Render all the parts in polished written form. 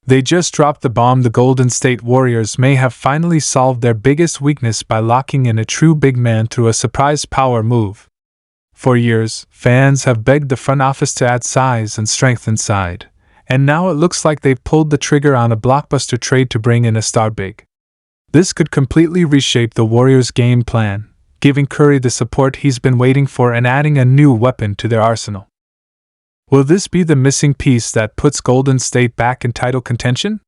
They just dropped the bomb. The Golden State Warriors may have finally solved their biggest weakness by locking in a true big man through a surprise power move. For years, fans have begged the front office to add size and strength inside, and now it looks like they've pulled the trigger on a blockbuster trade to bring in a star big. This could completely reshape the Warriors' game plan, giving Curry the support he's been waiting for and adding a new weapon to their arsenal. Will this be the missing piece that puts Golden State back in title contention?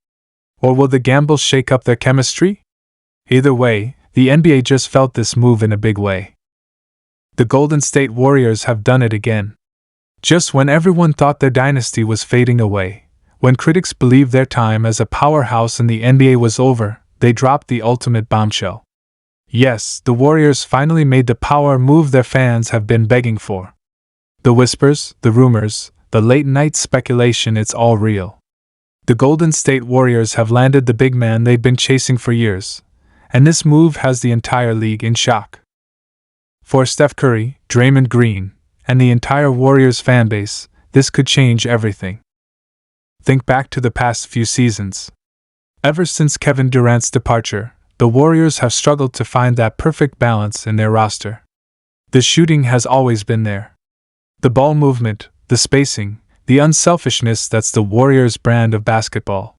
Or will the gamble shake up their chemistry? Either way, the NBA just felt this move in a big way. The Golden State Warriors have done it again. Just when everyone thought their dynasty was fading away, when critics believed their time as a powerhouse in the NBA was over, they dropped the ultimate bombshell. Yes, the Warriors finally made the power move their fans have been begging for. The whispers, the rumors, the late-night speculation, it's all real. The Golden State Warriors have landed the big man they've been chasing for years, and this move has the entire league in shock. For Steph Curry, Draymond Green, and the entire Warriors fanbase, this could change everything. Think back to the past few seasons. Ever since Kevin Durant's departure, the Warriors have struggled to find that perfect balance in their roster. The shooting has always been there. The ball movement, the spacing, the unselfishness, that's the Warriors' brand of basketball.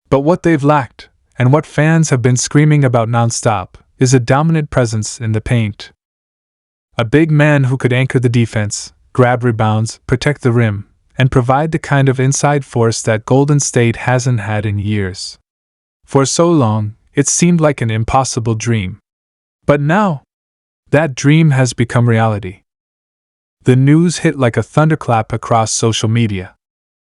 But what they've lacked, and what fans have been screaming about nonstop, is a dominant presence in the paint. A big man who could anchor the defense, grab rebounds, protect the rim, and provide the kind of inside force that Golden State hasn't had in years. For so long, it seemed like an impossible dream. But now, that dream has become reality. The news hit like a thunderclap across social media.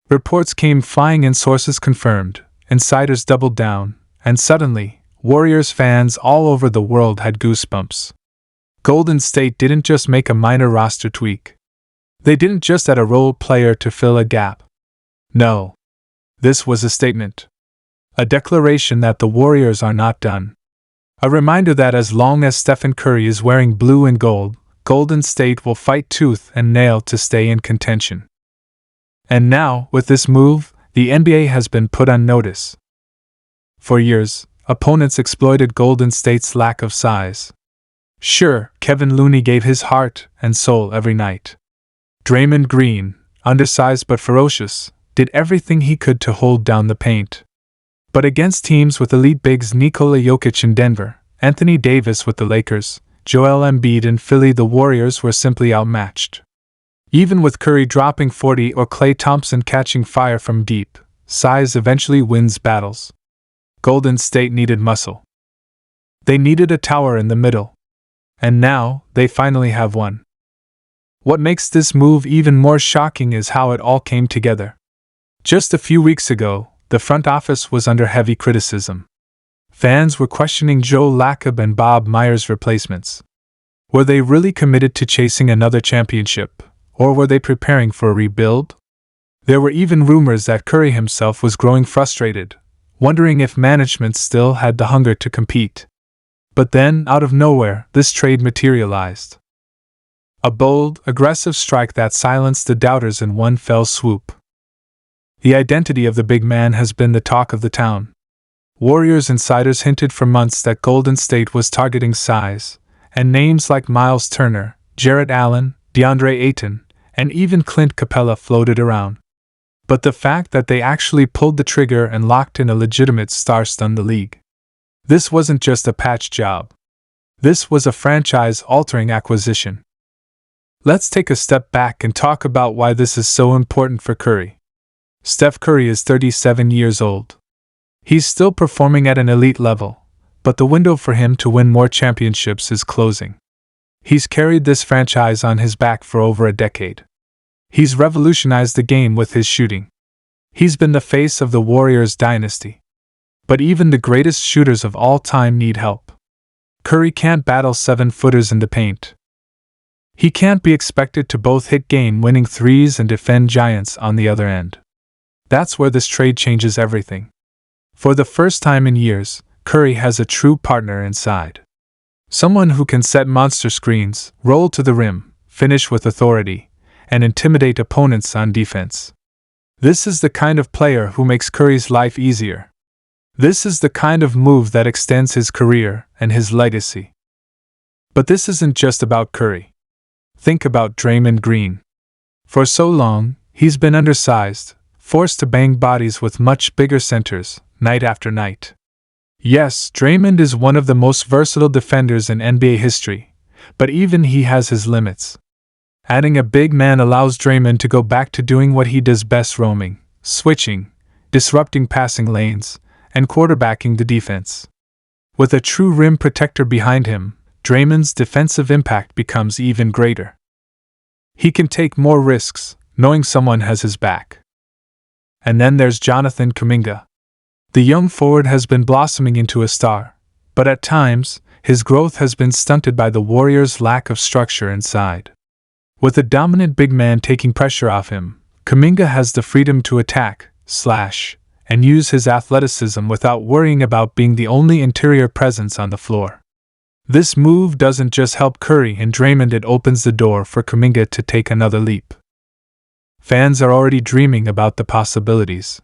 Reports came flying in, sources confirmed, insiders doubled down, and suddenly, Warriors fans all over the world had goosebumps. Golden State didn't just make a minor roster tweak. They didn't just add a role player to fill a gap. No. This was a statement. A declaration that the Warriors are not done. A reminder that as long as Stephen Curry is wearing blue and gold, Golden State will fight tooth and nail to stay in contention. And now, with this move, the NBA has been put on notice. For years, opponents exploited Golden State's lack of size. Sure, Kevin Looney gave his heart and soul every night. Draymond Green, undersized but ferocious, did everything he could to hold down the paint. But against teams with elite bigs, Nikola Jokic in Denver, Anthony Davis with the Lakers, Joel Embiid in Philly, the Warriors were simply outmatched. Even with Curry dropping 40 or Klay Thompson catching fire from deep, size eventually wins battles. Golden State needed muscle. They needed a tower in the middle. And now, they finally have one. What makes this move even more shocking is how it all came together. Just a few weeks ago, the front office was under heavy criticism. Fans were questioning Joe Lacob and Bob Myers' replacements. Were they really committed to chasing another championship, or were they preparing for a rebuild? There were even rumors that Curry himself was growing frustrated, wondering if management still had the hunger to compete. But then, out of nowhere, this trade materialized. A bold, aggressive strike that silenced the doubters in one fell swoop. The identity of the big man has been the talk of the town. Warriors insiders hinted for months that Golden State was targeting size, and names like Miles Turner, Jarrett Allen, DeAndre Ayton, and even Clint Capella floated around. But the fact that they actually pulled the trigger and locked in a legitimate star stunned the league. This wasn't just a patch job. This was a franchise-altering acquisition. Let's take a step back and talk about why this is so important for Curry. Steph Curry is 37 years old. He's still performing at an elite level, but the window for him to win more championships is closing. He's carried this franchise on his back for over a decade. He's revolutionized the game with his shooting. He's been the face of the Warriors dynasty. But even the greatest shooters of all time need help. Curry can't battle 7-footers in the paint. He can't be expected to both hit game-winning threes and defend giants on the other end. That's where this trade changes everything. For the first time in years, Curry has a true partner inside. Someone who can set monster screens, roll to the rim, finish with authority, and intimidate opponents on defense. This is the kind of player who makes Curry's life easier. This is the kind of move that extends his career and his legacy. But this isn't just about Curry. Think about Draymond Green. For so long, he's been undersized, forced to bang bodies with much bigger centers, night after night. Yes, Draymond is one of the most versatile defenders in NBA history, but even he has his limits. Adding a big man allows Draymond to go back to doing what he does best: roaming, switching, disrupting passing lanes, and quarterbacking the defense. With a true rim protector behind him, Draymond's defensive impact becomes even greater. He can take more risks, knowing someone has his back. And then there's Jonathan Kuminga. The young forward has been blossoming into a star, but at times, his growth has been stunted by the Warriors' lack of structure inside. With a dominant big man taking pressure off him, Kuminga has the freedom to attack, slash, and use his athleticism without worrying about being the only interior presence on the floor. This move doesn't just help Curry and Draymond, it opens the door for Kuminga to take another leap. Fans are already dreaming about the possibilities.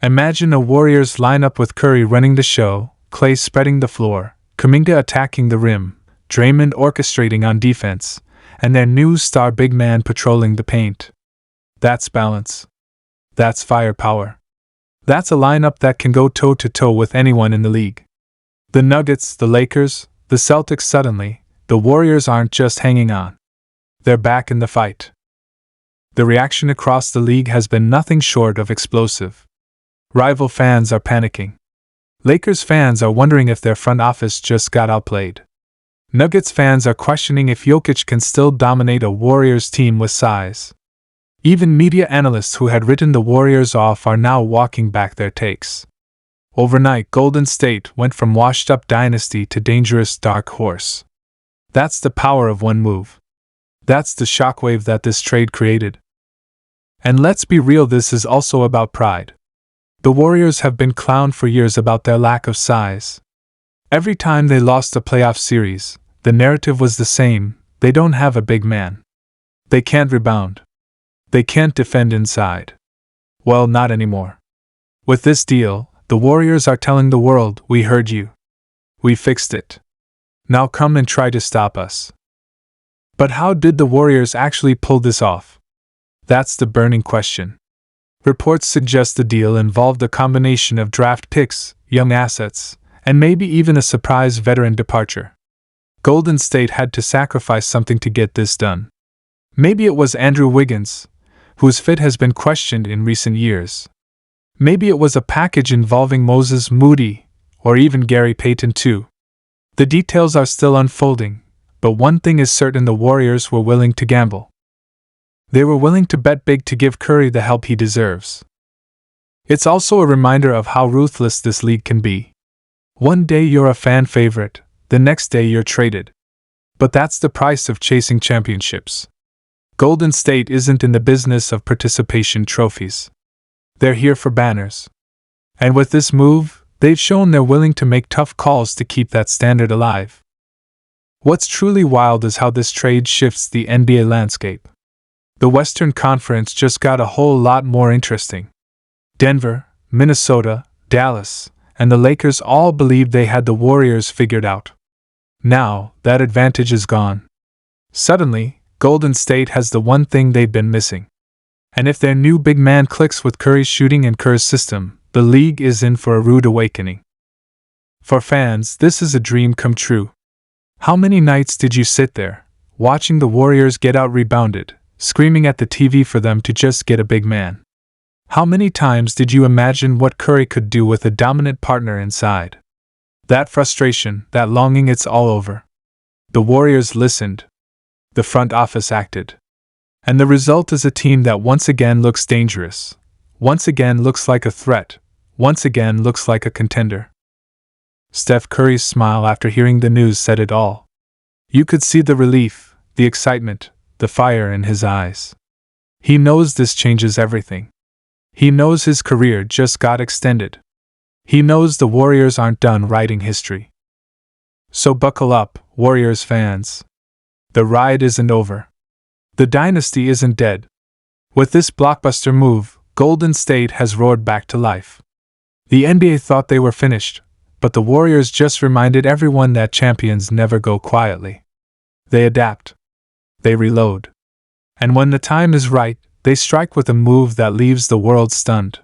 Imagine a Warriors lineup with Curry running the show, Klay spreading the floor, Kuminga attacking the rim, Draymond orchestrating on defense, and their new star big man patrolling the paint. That's balance. That's firepower. That's a lineup that can go toe-to-toe with anyone in the league. The Nuggets, the Lakers, the Celtics. Suddenly, the Warriors aren't just hanging on. They're back in the fight. The reaction across the league has been nothing short of explosive. Rival fans are panicking. Lakers fans are wondering if their front office just got outplayed. Nuggets fans are questioning if Jokic can still dominate a Warriors team with size. Even media analysts who had written the Warriors off are now walking back their takes. Overnight, Golden State went from washed-up dynasty to dangerous dark horse. That's the power of one move. That's the shockwave that this trade created. And let's be real, this is also about pride. The Warriors have been clowned for years about their lack of size. Every time they lost a playoff series, the narrative was the same: they don't have a big man. They can't rebound. They can't defend inside. Well, not anymore. With this deal, the Warriors are telling the world, we heard you. We fixed it. Now come and try to stop us. But how did the Warriors actually pull this off? That's the burning question. Reports suggest the deal involved a combination of draft picks, young assets, and maybe even a surprise veteran departure. Golden State had to sacrifice something to get this done. Maybe it was Andrew Wiggins, whose fit has been questioned in recent years. Maybe it was a package involving Moses Moody, or even Gary Payton too. The details are still unfolding, but one thing is certain: the Warriors were willing to gamble. They were willing to bet big to give Curry the help he deserves. It's also a reminder of how ruthless this league can be. One day you're a fan favorite, the next day you're traded. But that's the price of chasing championships. Golden State isn't in the business of participation trophies. They're here for banners. And with this move, they've shown they're willing to make tough calls to keep that standard alive. What's truly wild is how this trade shifts the NBA landscape. The Western Conference just got a whole lot more interesting. Denver, Minnesota, Dallas, and the Lakers all believed they had the Warriors figured out. Now, that advantage is gone. Suddenly, Golden State has the one thing they've been missing. And if their new big man clicks with Curry's shooting and Kerr's system, the league is in for a rude awakening. For fans, this is a dream come true. How many nights did you sit there, watching the Warriors get out-rebounded, screaming at the TV for them to just get a big man? How many times did you imagine what Curry could do with a dominant partner inside? That frustration, that longing, it's all over. The Warriors listened. The front office acted. And the result is a team that once again looks dangerous, once again looks like a threat, once again looks like a contender. Steph Curry's smile after hearing the news said it all. You could see the relief, the excitement, the fire in his eyes. He knows this changes everything. He knows his career just got extended. He knows the Warriors aren't done writing history. So buckle up, Warriors fans. The ride isn't over. The dynasty isn't dead. With this blockbuster move, Golden State has roared back to life. The NBA thought they were finished, but the Warriors just reminded everyone that champions never go quietly. They adapt. They reload. And when the time is right, they strike with a move that leaves the world stunned.